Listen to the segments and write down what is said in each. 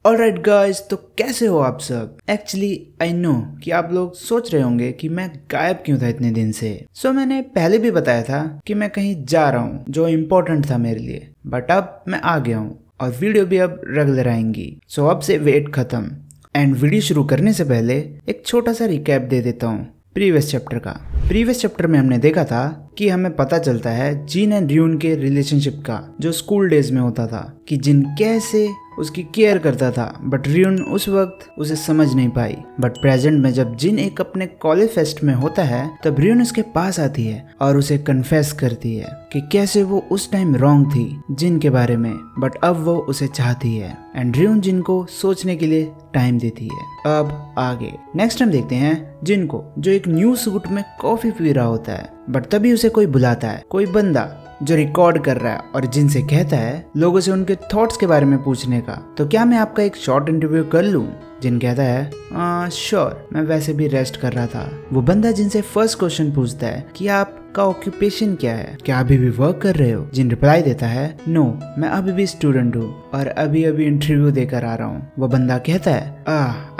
Alright guys, तो कैसे हो आप सब। एक्चुअली आई नो कि आप लोग सोच रहे होंगे कि मैं गायब क्यों था इतने दिन से। मैंने पहले भी बताया था कि मैं कहीं जा रहा हूँ जो इम्पोर्टेंट था मेरे लिए, बट अब मैं आ गया हूँ और वीडियो भी अब रेगुलर आएंगी। अब से वेट खत्म। एंड वीडियो शुरू करने से पहले एक छोटा सा रिकैप दे देता हूँ प्रीवियस चैप्टर में हमने देखा था कि हमें पता चलता है जिन एंड र्यून के रिलेशनशिप का जो स्कूल डेज में होता था, कि जिन कैसे उसकी केयर करता था बट र्यून उस वक्त उसे समझ नहीं पाई। बट प्रेजेंट में जब जिन एक अपने कॉलेज फेस्ट में होता है तब र्यून उसके पास आती है और उसे कन्फेस करती है कि कैसे वो उस टाइम रॉन्ग थी जिन के बारे में, बट अब वो उसे चाहती है। एंड र्यून जिन को सोचने के लिए टाइम देती है। अब आगे नेक्स्ट हम देखते हैं जिन को, जो एक न्यू सूट में कॉफी पी रहा होता है, बट तभी उसे कोई बुलाता है, कोई बंदा जो रिकॉर्ड कर रहा है और जिनसे कहता है लोगों से उनके थॉट्स के बारे में पूछने का। तो क्या मैं आपका एक शॉर्ट इंटरव्यू कर लूं? जिन कहता है श्योर, मैं वैसे भी रेस्ट कर रहा था। वो बंदा जिनसे फर्स्ट क्वेश्चन पूछता है कि आपका ऑक्यूपेशन क्या है, क्या अभी भी वर्क कर रहे हो? जिन रिप्लाई देता है नो, मैं अभी भी स्टूडेंट हूँ और अभी इंटरव्यू देकर आ रहा हूँ। वो बंदा कहता है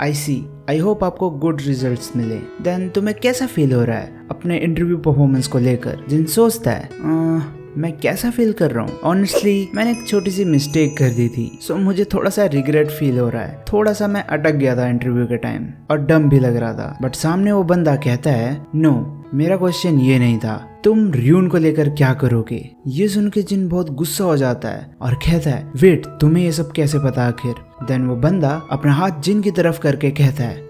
आई सी, आई होप आपको गुड रिजल्ट्स मिले। देन तुम्हें कैसा फील हो रहा है अपने इंटरव्यू परफॉर्मेंस को लेकर? जिन सोचता है मैं कैसा फील कर रहा हूँ, ऑनेस्टली मैंने एक छोटी सी मिस्टेक कर दी थी, मुझे थोड़ा सा रिग्रेट फील हो रहा है। थोड़ा सा मैं अटक गया था इंटरव्यू के टाइम और डम भी लग रहा था। बट सामने वो बंदा कहता है नो, मेरा क्वेश्चन ये नहीं था, तुम र्यून को लेकर क्या करोगे? ये सुन के जिन बहुत गुस्सा हो जाता है और कहता है वेट, तुम्हें ये सब कैसे पता आखिर? देन वो बंदा अपना हाथ जिन की तरफ करके कहता है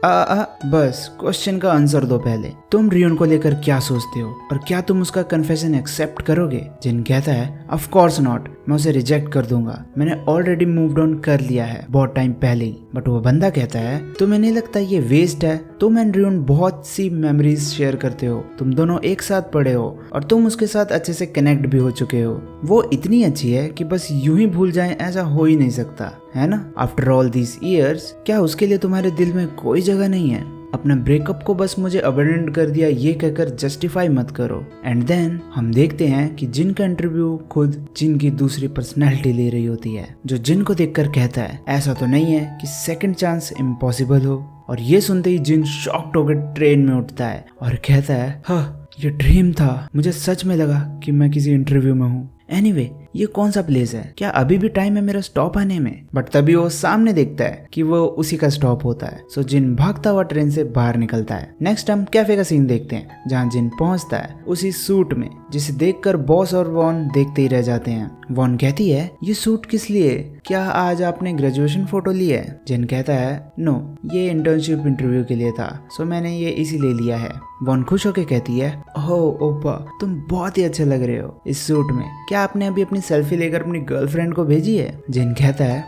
बस क्वेश्चन का आंसर दो पहले, तुम र्यून को लेकर क्या सोचते हो और क्या तुम उसका कन्फेशन एक्सेप्ट करोगे? जिन कहता है ऑफ कोर्स नॉट, मैं उसे रिजेक्ट कर दूंगा, मैंने ऑलरेडी मूव्ड ऑन कर लिया है बहुत टाइम पहले ही। बट वो बंदा कहता है तुम्हें नहीं लगता ये वेस्ट है? तुम एंड र्यून बहुत सी मेमोरीज शेयर करते हो, तुम दोनों एक साथ पढ़े हो और तुम उसके साथ अच्छे से कनेक्ट भी हो चुके हो। वो इतनी अच्छी है कि बस यूं ही भूल जाए ऐसा हो ही नहीं सकता, है ना? आफ्टर ऑल दीज ईयर्स, क्या उसके लिए तुम्हारे दिल में कोई जगह नहीं है? अपने ब्रेकअप को बस मुझे अबेंडन कर दिया ये कहकर जस्टिफाई मत करो। एंड देन हम देखते हैं कि जिन का इंटरव्यू खुद जिन की दूसरी पर्सनैलिटी ले रही होती है, जो जिन को देखकर कहता है ऐसा तो नहीं है कि सेकंड चांस इम्पॉसिबल हो। और ये सुनते ही जिन शॉक्ड होकर ट्रेन में उठता है और कहता है हाँ, ये ड्रीम था, मुझे सच में लगा कि मैं किसी इंटरव्यू में हूँ। एनीवे, ये कौन सा प्लेस है? क्या अभी भी टाइम है मेरा स्टॉप आने में? बट तभी वो सामने देखता है कि वो उसी का स्टॉप होता है। जिन भागता हुआ ट्रेन से बाहर निकलता है। नेक्स्ट हम कैफे का सीन देखते हैं जहाँ जिन पहुंचता है उसी सूट में, जिसे देखकर बॉस और वॉन देखते ही रह जाते हैं। वॉन कहती है ये सूट किस लिए? क्या आज आपने ग्रेजुएशन फोटो ली है? जिन कहता है नो, ये इंटर्नशिप इंटरव्यू के लिए था, मैंने ये इसीलिए लिया है। वॉन खुश होकर कहती है ओपा, तुम बहुत ही अच्छे लग रहे हो इस सूट में। क्या आपने अभी अपनी सेल्फी लेकर अपनी गर्लफ्रेंड को भेजी है? जिन कहता है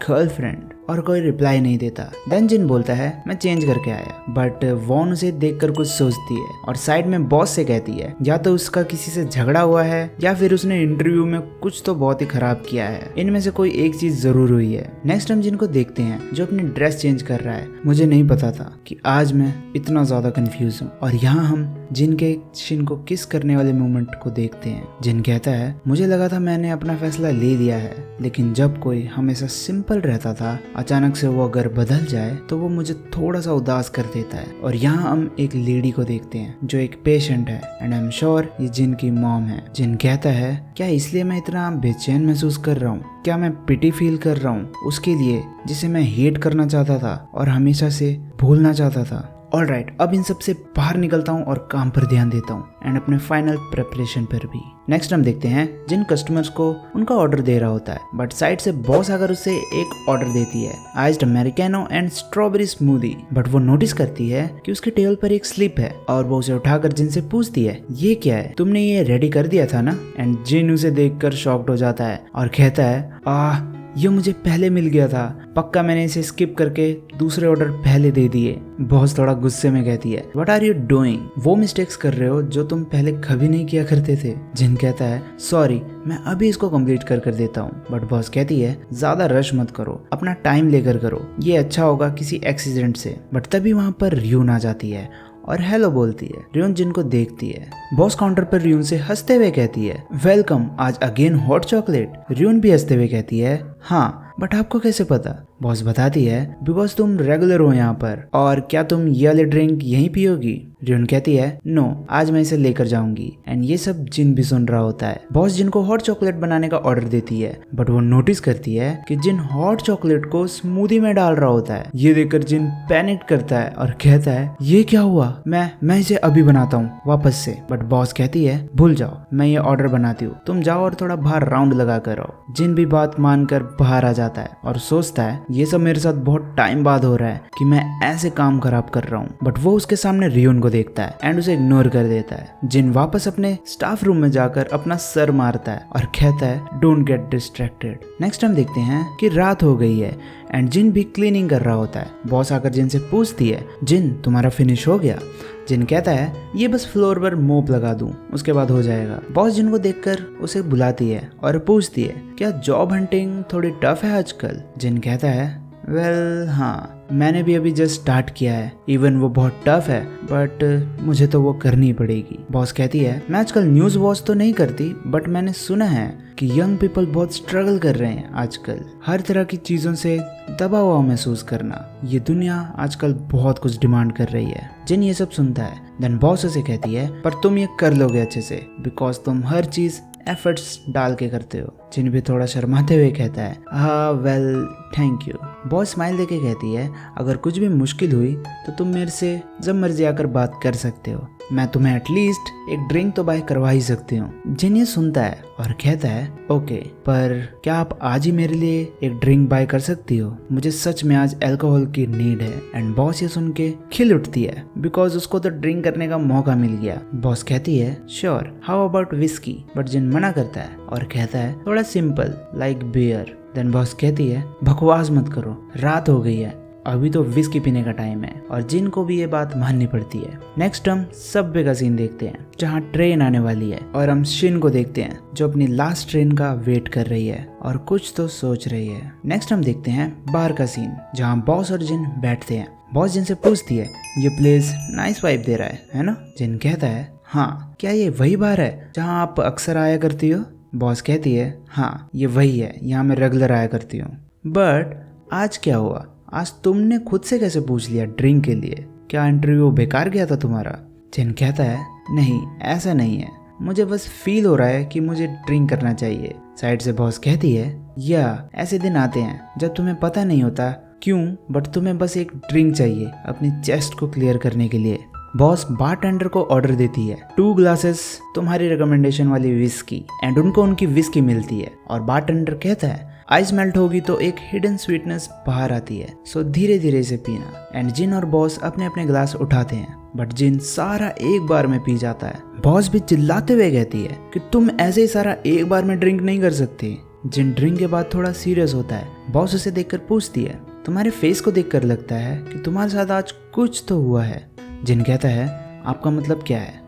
गर्लफ्रेंड, और कोई रिप्लाई नहीं देता। देन जिन बोलता है मैं चेंज करके आया। बट वॉन उसे देखकर कुछ सोचती है और साइड में बॉस से कहती है या तो उसका किसी से झगड़ा हुआ है या फिर उसने इंटरव्यू में कुछ तो बहुत ही खराब किया है, इनमें से कोई एक चीज जरूर हुई है। नेक्स्ट हम जिनको देखते हैं जो अपनी ड्रेस चेंज कर रहा है। मुझे नहीं पता था कि आज मैं इतना ज्यादा कंफ्यूज हूँ। और यहाँ हम जिनके चिन को किस करने वाले मोमेंट को देखते हैं। जिन कहता है मुझे लगा था मैंने अपना फैसला ले लिया है, लेकिन जब कोई हमेशा सिंपल रहता था अचानक से वो अगर बदल जाए तो वो मुझे थोड़ा सा उदास कर देता है। और यहाँ हम एक लेडी को देखते हैं जो एक पेशेंट है एंड आई एम श्योर ये जिन की मॉम है। जिन कहता है क्या इसलिए मैं इतना बेचैन महसूस कर रहा हूँ? क्या मैं पिटी फील कर रहा हूँ उसके लिए जिसे मैं हेट करना चाहता था और हमेशा से भूलना चाहता था? ऑलराइट, अब इन सब से बाहर निकलता हूँ और काम पर ध्यान देता हूँ एंड अपने फाइनल प्रिपरेशन पर भी। नेक्स्ट हम देखते हैं जिन कस्टमर्स को उनका ऑर्डर दे रहा होता है, बट साइड से बॉस आकर उसे एक ऑर्डर देती है iced americano and strawberry smoothie. But वो नोटिस करती है कि उसके टेबल पर एक स्लिप है और वो उसे उठाकर जिन से पूछती है ये क्या है, तुमने ये रेडी कर दिया था ना? एंड जिन उसे देखकर शॉक्ड हो जाता है और कहता है ये मुझे पहले मिल गया था, पक्का मैंने इसे स्किप करके दूसरे ऑर्डर पहले दे दिए। बॉस थोड़ा गुस्से में कहती है व्हाट आर यू डूइंग? वो मिस्टेक्स कर रहे हो जो तुम पहले कभी नहीं किया करते थे। जिन कहता है सॉरी, मैं अभी इसको कंप्लीट कर देता हूँ। बट बॉस कहती है ज्यादा रश मत करो, अपना टाइम लेकर करो, ये अच्छा होगा किसी एक्सीडेंट से। बट तभी वहाँ पर र्यून आ जाती है और हेलो बोलती है। र्यून जिन को देखती है। बॉस काउंटर पर र्यून से हंसते हुए कहती है वेलकम, आज अगेन हॉट चॉकलेट। र्यून भी हंसते हुए कहती है हाँ, बट आपको कैसे पता? बॉस बताती है बिकॉज तुम रेगुलर हो यहाँ पर, और क्या तुम ये वाली ड्रिंक यहीं पियोगी? रियोन कहती है नो, आज मैं इसे लेकर जाऊंगी। एंड ये सब जिन भी सुन रहा होता है। बॉस जिन को हॉट चॉकलेट बनाने का ऑर्डर देती है, बट वो नोटिस करती है कि जिन हॉट चॉकलेट को स्मूदी में डाल रहा होता है। ये देखकर जिन पैनिक करता है और कहता है ये क्या हुआ, मैं इसे अभी बनाता हूँ वापस से। बट बॉस कहती है भूल जाओ, मैं ये ऑर्डर बनाती हूँ, तुम जाओ और थोड़ा बाहर राउंड लगा कर आओ। जिन भी बात मानकर बाहर आ जाता है और सोचता है ये सब मेरे साथ बहुत टाइम बाद हो रहा है कि मैं ऐसे काम खराब कर रहा हूँ। बट वो उसके सामने रियोन को देखता है एंड उसे इग्नोर कर देता है। जिन वापस अपने स्टाफ रूम में जाकर अपना सर मारता है और कहता है डोंट गेट डिस्ट्रैक्टेड। नेक्स्ट हम देखते हैं कि रात हो गई है एंड जिन भी क्लीनिंग कर रहा होता है। बॉस आकर जिन से पूछती है जिन तुम्हारा फिनिश हो गया? जिन कहता है ये बस फ्लोर पर मोप लगा दूं, उसके बाद हो जाएगा। बॉस जिन को देखकर उसे बुलाती है और पूछती है क्या जॉब हंटिंग थोड़ी टफ है आजकल? जिन कहता है वेल हाँ, मैंने भी अभी जस्ट स्टार्ट किया है, इवन वो बहुत टफ है बट मुझे तो वो करनी पड़ेगी। बॉस कहती है मैं आजकल न्यूज वॉच तो नहीं करती, बट मैंने सुना है कि यंग पीपल बहुत स्ट्रगल कर रहे हैं आजकल, हर तरह की चीजों से दबा हुआ महसूस करना। ये दुनिया आजकल बहुत कुछ डिमांड कर रही है। जिन ये सब सुनता है देन बॉस उसे कहती है पर तुम ये कर लोगे अच्छे से, बिकॉज तुम हर चीज एफर्ट्स डाल के करते हो। जिन भी थोड़ा शर्माते हुए कहता है हाँ well thank you. Boss smile देके कहती है अगर कुछ भी मुश्किल हुई तो तुम मेरे से जब मर्जी आकर बात कर सकते हो, मैं तुम्हें एटलीस्ट एक ड्रिंक तो बाय करवा ही सकती हूँ। जिन ये सुनता है और कहता है ओके, पर क्या आप आज ही मेरे लिए एक ड्रिंक बाय कर सकती हो? मुझे सच में आज अल्कोहल की नीड है। एंड बॉस ये सुन के खिल उठती है बिकॉज उसको तो ड्रिंक करने का मौका मिल गया। बॉस कहती है sure, how about whisky? But gin मना करता है और कहता है थोड़ा simple like beer. Then boss कहती है बकवास मत करो, रात हो गई है, अभी तो विस्की पीने का टाइम है। और जिन को भी ये बात माननी पड़ती है। नेक्स्ट हम सबवे का सीन देखते हैं जहाँ ट्रेन आने वाली है और हम शिन को देखते हैं जो अपनी लास्ट ट्रेन का वेट कर रही है और कुछ तो सोच रही है। नेक्स्ट हम देखते हैं बार का सीन जहाँ बॉस और जिन बैठते हैं। बॉस जिन से पूछती है ये प्लेस नाइस वाइब दे रहा है ना? जिन कहता है हाँ, क्या ये वही बार है जहाँ आप अक्सर आया करती हो? बॉस कहती है हाँ ये वही है, यहाँ मैं रेगुलर आया करती हूँ। बट आज क्या हुआ? आज तुमने खुद से कैसे पूछ लिया ड्रिंक के लिए? क्या इंटरव्यू बेकार गया था तुम्हारा? जिन कहता है नहीं ऐसा नहीं है, मुझे बस फील हो रहा है कि मुझे ड्रिंक करना चाहिए। साइड से बॉस कहती है या ऐसे दिन आते हैं जब तुम्हें पता नहीं होता क्यों, बट तुम्हें बस एक ड्रिंक चाहिए अपनी चेस्ट को क्लियर करने के लिए। बॉस बारटेंडर को ऑर्डर देती है 2 ग्लासेस तुम्हारी रिकमेंडेशन वाली विस्की एंड उनको उनकी विस्की मिलती है। और बारटेंडर कहता है आइस मेल्ट होगी तो एक हिडन स्वीटनेस बाहर आती है, सो धीरे धीरे इसे पीना। एंड जिन और बॉस अपने अपने ग्लास उठाते हैं बट जिन सारा एक बार में पी जाता है। बॉस भी चिल्लाते हुए कहती है कि तुम ऐसे ही सारा एक बार में ड्रिंक नहीं कर सकते। जिन ड्रिंक के बाद थोड़ा सीरियस होता है। बॉस उसे देखकर पूछती है तुम्हारे फेस को देखकर लगता है कि तुम्हारे साथ आज कुछ तो हुआ है। जिन कहता है आपका मतलब क्या है?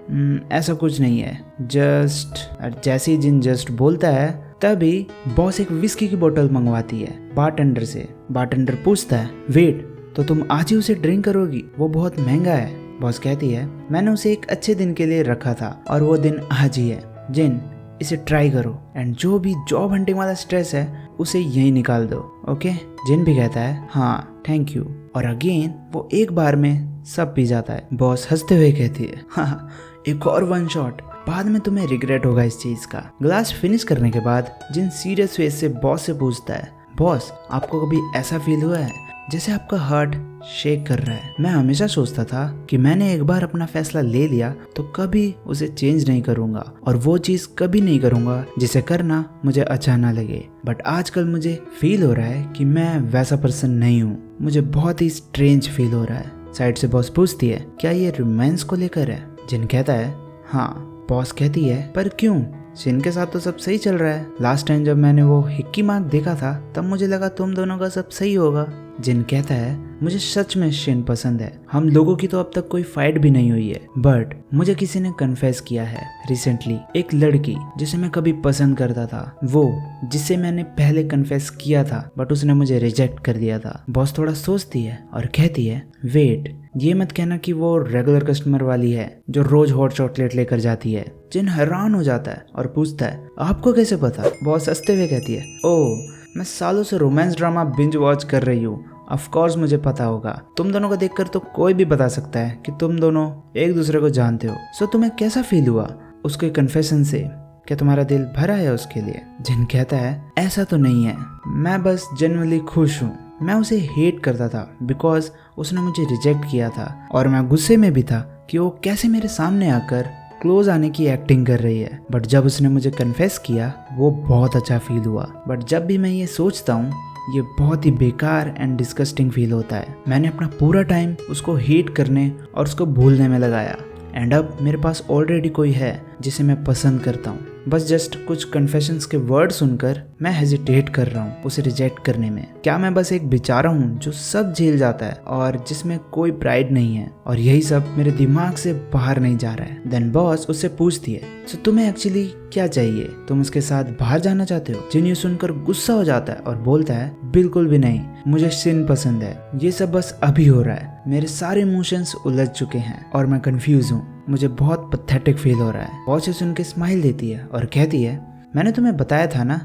ऐसा कुछ नहीं है, जस्ट। जैसे ही जिन जस्ट बोलता है तभी बॉस एक विस्की की बोतल मंगवाती है बारटेंडर से। बारटेंडर पूछता है वेट, तो तुम आज ही उसे ड्रिंक करोगी? वो बहुत महंगा है। बॉस कहती है मैंने उसे एक अच्छे दिन के लिए रखा था और वो दिन आज ही है। जिन इसे ट्राई करो एंड जो भी जॉब हंटिंग वाला स्ट्रेस है उसे यही निकाल दो, ओके? जिन भी कहता है हाँ थैंक यू और अगेन वो एक बार में सब पी जाता है। बॉस हंसते हुए कहती है हाँ एक और 1 शॉट, बाद में तुम्हें रिग्रेट होगा इस चीज का। ग्लास फिनिश करने के बाद जिन सीरियस फेस से बॉस से पूछता है बॉस आपको कभी ऐसा फील हुआ है जैसे आपका हार्ट शेक कर रहा है? मैं हमेशा सोचता था कि मैंने एक बार अपना फैसला ले लिया तो कभी उसे चेंज नहीं करूंगा और वो चीज कभी नहीं करूंगा जिसे करना मुझे अच्छा ना लगे। बट आजकल मुझे फील हो रहा है कि मैं वैसा पर्सन नहीं हूँ। मुझे बहुत ही स्ट्रेंज फील हो रहा है। साइड से बॉस पूछती है क्या ये रोमांस को लेकर है? जिन कहता है हाँ। बॉस कहती है पर क्यों? जिन के साथ तो सब सही चल रहा है। लास्ट टाइम जब मैंने वो हिक्की मार्क देखा था तब मुझे लगा तुम दोनों का सब सही होगा। जिन कहता है मुझे सच में शिन पसंद है। हम लोगों की तो अब तक कोई फाइट भी नहीं हुई है, बट मुझे किसी ने कन्फेस किया है रिसेंटली। एक लड़की जिसे मैं कभी पसंद करता था, वो जिसे मैंने पहले कन्फेस किया था बट उसने मुझे रिजेक्ट कर दिया था। बॉस थोड़ा सोचती है और कहती है वेट, ये मत कहना कि वो रेगुलर कस्टमर वाली है जो रोज हॉट चॉकलेट लेकर जाती है। जिन हैरान हो जाता है और पूछता है आपको कैसे पता? बॉस हंसते हुए कहती है ओह मैं सालों से रोमांस ड्रामा बिंज वॉच कर रही हूँ। ऑफ कोर्स मुझे पता होगा। तुम दोनों को देखकर तो कोई भी बता सकता है कि तुम दोनों एक दूसरे को जानते हो। सो तुम्हें कैसा फील हुआ उसके कन्फेशन से? क्या तुम्हारा दिल भरा है उसके लिए? जिन कहता है ऐसा तो नहीं है, मैं बस जेन्युइनली खुश हूँ। मैं उसे हेट करता था बिकॉज उसने मुझे रिजेक्ट किया था और मैं गुस्से में भी था कि वो कैसे मेरे सामने आकर क्लोज आने की एक्टिंग कर रही है। बट जब उसने मुझे कन्फेस किया वो बहुत अच्छा फील हुआ। बट जब भी मैं ये सोचता हूँ ये बहुत ही बेकार एंड डिस्गस्टिंग फील होता है। मैंने अपना पूरा टाइम उसको हेट करने और उसको भूलने में लगाया एंड अब मेरे पास ऑलरेडी कोई है जिसे मैं पसंद करता हूँ। बस जस्ट कुछ कन्फेशंस के वर्ड सुनकर मैं हेजिटेट कर रहा हूँ उसे रिजेक्ट करने में। क्या मैं बस एक बेचारा हूँ जो सब झेल जाता है और जिसमें कोई प्राइड नहीं है और यही सब मेरे दिमाग से बाहर नहीं जा रहा है? देन बॉस उससे पूछती है तो तुम्हें एक्चुअली क्या चाहिए? तुम उसके साथ बाहर जाना चाहते हो? जिन ये सुनकर गुस्सा हो जाता है और बोलता है बिल्कुल भी नहीं, मुझे शिन पसंद है। ये सब बस अभी हो रहा है। मेरे सारे इमोशंस उलझ चुके हैं और मैं कंफ्यूज हूँ। मुझे बहुत पैथेटिक फील हो रहा है। बॉस सुन के स्माइल देती है और कहती है मैंने तुम्हें बताया था ना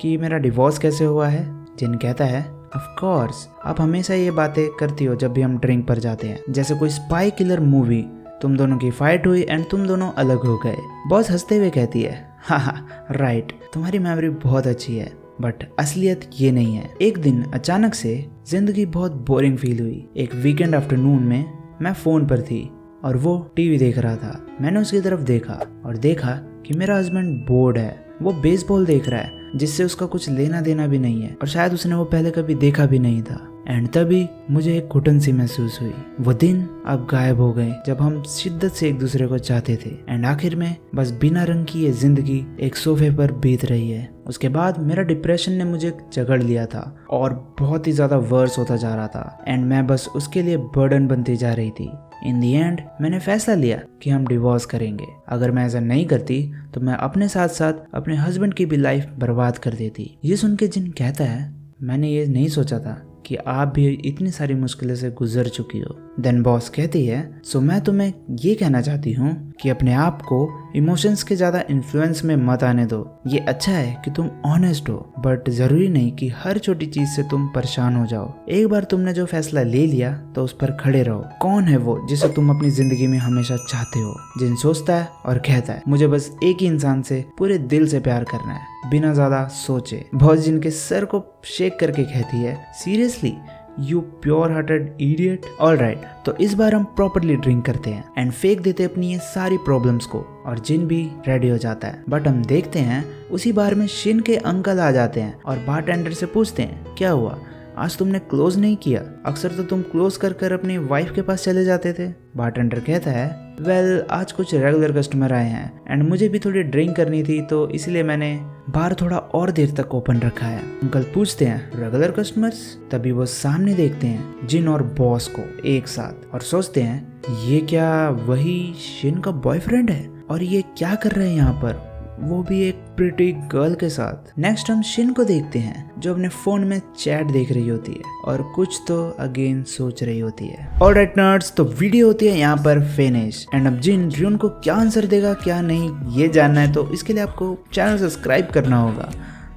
कि मेरा डिवोर्स कैसे हुआ है। जिन कहता है ऑफ कोर्स आप हमेशा ये बातें करती हो जब भी हम ड्रिंक पर जाते हैं, जैसे कोई स्पाई किलर मूवी। तुम दोनों की फाइट हुई एंड तुम दोनों अलग हो गए। बॉस हंसते हुए कहती है हाँ राइट, तुम्हारी मेमोरी बहुत अच्छी है बट असलियत ये नहीं है। एक दिन अचानक से जिंदगी बहुत बोरिंग फील हुई। एक वीकेंड आफ्टरनून में मैं फोन पर थी और वो टीवी देख रहा था। मैंने उसकी तरफ देखा और देखा कि मेरा हस्बैंड बोर्ड है। वो बेसबॉल देख रहा है जिससे उसका कुछ लेना देना भी नहीं है और शायद उसने वो पहले कभी देखा भी नहीं था। एंड तभी मुझे एक घुटन सी महसूस हुई। वो दिन अब गायब हो गए जब हम शिद्दत से एक दूसरे को चाहते थे एंड आखिर में बस बिना रंग की ये जिंदगी एक सोफे पर बीत रही है। उसके बाद मेरा डिप्रेशन ने मुझे जकड़ लिया था और बहुत ही ज्यादा वर्स होता जा रहा था एंड मैं बस उसके लिए बर्डन बनती जा रही थी। इन दी एंड मैंने फैसला लिया कि हम डिवोर्स करेंगे। अगर मैं ऐसा नहीं करती तो मैं अपने साथ साथ अपने हस्बैंड की भी लाइफ बर्बाद कर देती। ये सुन के जिन कहता है मैंने ये नहीं सोचा था कि आप भी इतनी सारी मुश्किलों से गुजर चुकी हो। देन बॉस कहती है सो मैं तुम्हें ये कहना चाहती हूँ कि अपने आप को इमोशंस के ज्यादा इन्फ्लुएंस में मत आने दो। ये अच्छा है कि तुम ऑनेस्ट हो बट जरूरी नहीं कि हर छोटी चीज से तुम परेशान हो जाओ। एक बार तुमने जो फैसला ले लिया तो उस पर खड़े रहो। कौन है वो जिसे तुम अपनी जिंदगी में हमेशा चाहते हो? जिन सोचता है और कहता है मुझे बस एक ही इंसान से पूरे दिल से प्यार करना है बिना ज्यादा सोचे। बहुत जिनके सर को शेक करके कहती है seriously you pure hearted idiot. Alright, तो इस बार हम प्रॉपरली ड्रिंक करते हैं एंड फेंक देते हैं अपनी ये सारी प्रॉब्लम्स को और जिन भी रेडी हो जाता है। बट हम देखते हैं उसी बार में शिन के अंकल आ जाते हैं और बारटेंडर से पूछते हैं क्या हुआ, आज तुमने क्लोज नहीं किया? अक्सर तो तुम क्लोज कर कर अपनी वाइफ के पास चले जाते थे। बारटेंडर कहता है वेल आज कुछ रेगुलर कस्टमर आए हैं एंड मुझे भी थोड़ी ड्रिंक करनी थी तो इसलिए मैंने बार थोड़ा और देर तक ओपन रखा है। अंकल पूछते हैं रेगुलर कस्टमर्स? तभी वो सामने देखते हैं जिन और बॉस को एक साथ और सोचते हैं ये क्या वही शिन का बॉयफ्रेंड है और ये क्या कर रहे हैं यहाँ पर, वो भी एक प्रिटी गर्ल के साथ। नेक्स्ट हम शिन को देखते हैं जो अपने फोन में चैट देख रही होती है और कुछ तो अगेन सोच रही होती है। ऑलराइट नर्ड्स, तो वीडियो होती है यहाँ पर फिनिश एंड अब जिन ड्यून को क्या आंसर देगा क्या नहीं ये जानना है तो इसके लिए आपको चैनल सब्सक्राइब करना होगा।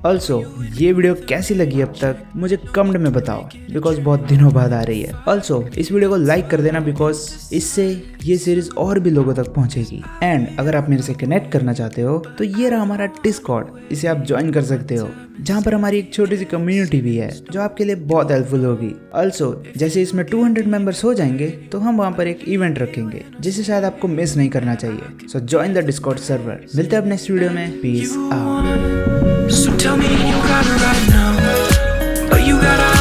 ऑल्सो ये वीडियो कैसी लगी अब तक मुझे कमेंट में बताओ बिकॉज बहुत दिनों बाद आ रही है। ऑल्सो इस वीडियो को लाइक कर देना बिकॉज इससे ये सीरीज और भी लोगों तक पहुंचेगी। एंड अगर आप मेरे से कनेक्ट करना चाहते हो तो ये रहा हमारा डिस्कॉर्ड, इसे आप ज्वाइन कर सकते हो जहाँ पर हमारी एक छोटी सी कम्युनिटी भी है जो आपके लिए बहुत हेल्पफुल होगी। ऑल्सो जैसे इसमें 200 मेंबर्स हो जाएंगे तो हम वहाँ पर एक इवेंट रखेंगे जिसे शायद आपको मिस नहीं करना चाहिए। सो ज्वाइन द डिस्कॉर्ड सर्वर। मिलते हैं अब नेक्स्ट वीडियो में। Peace out. So tell me you got it right now, but you gotta